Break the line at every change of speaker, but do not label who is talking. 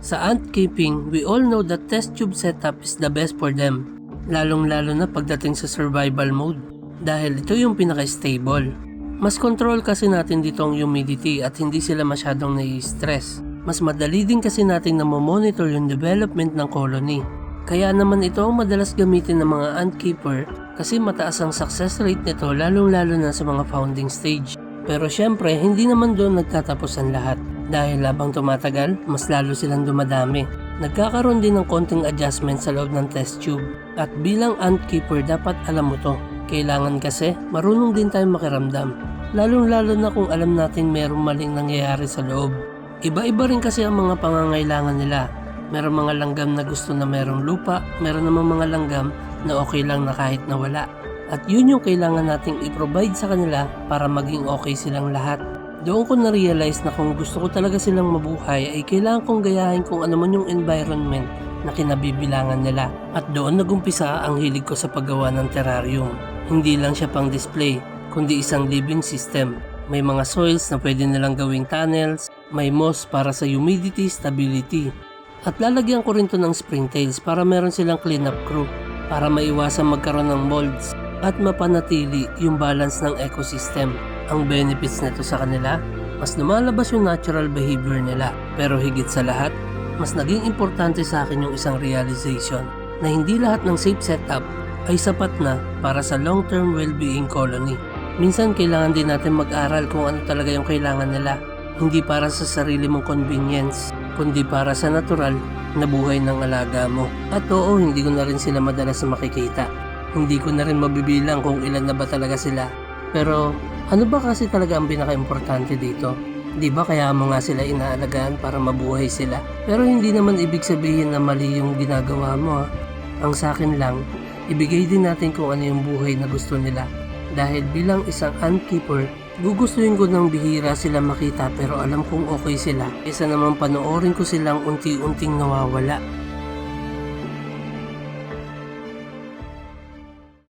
Sa ant keeping, we all know that test tube setup is the best for them. Lalong-lalo na pagdating sa survival mode. Dahil ito yung pinaka-stable. Mas control kasi natin dito ang humidity at hindi sila masyadong nai-stress. Mas madali din kasi natin na monitor yung development ng colony. Kaya naman ito ang madalas gamitin ng mga ant keeper kasi mataas ang success rate nito lalong-lalo na sa mga founding stage. Pero syempre, hindi naman doon nagtatapos ang lahat. Dahil habang tumatagal, mas lalo silang dumadami. Nagkakaroon din ng konting adjustment sa loob ng test tube. At bilang ant keeper, dapat alam mo to. Kailangan kasi marunong din tayo makiramdam. Lalong-lalo na kung alam natin merong maling nangyayari sa loob. Iba-iba rin kasi ang mga pangangailangan nila. Meron mga langgam na gusto na merong lupa, meron namang mga langgam na okay lang na kahit na wala. At yun yung kailangan nating i-provide sa kanila para maging okay silang lahat. Doon ko na-realize na kung gusto ko talaga silang mabuhay ay kailangan kong gayahin kung ano man yung environment na kinabibilangan nila. At doon nagumpisa ang hilig ko sa paggawa ng terrarium. Hindi lang siya pang display, kundi isang living system. May mga soils na pwede nilang gawing tunnels, may moss para sa humidity, stability. At lalagyan ko rin to ng springtails para meron silang cleanup crew para maiwasan magkaroon ng molds at mapanatili yung balance ng ecosystem. Ang benefits nito sa kanila, mas lumalabas yung natural behavior nila. Pero higit sa lahat, mas naging importante sa akin yung isang realization na hindi lahat ng safe setup ay sapat na para sa long-term well-being colony. Minsan kailangan din natin mag-aral kung ano talaga yung kailangan nila. Hindi para sa sarili mong convenience, kundi para sa natural na buhay ng alaga mo. At oo, hindi ko na rin sila madalas makikita. Hindi ko na rin mabibilang kung ilan na ba talaga sila. Pero ano ba kasi talaga ang pinaka-importante dito? Di ba kaya mo nga sila inaalagaan para mabuhay sila? Pero hindi naman ibig sabihin na mali yung ginagawa mo. Ang sa akin lang, ibigay din natin kung ano yung buhay na gusto nila. Dahil bilang isang ant keeper, gugustuhin ko ng bihira sila makita pero alam kong okay sila. Kaysa naman panoorin ko silang unti-unting nawawala.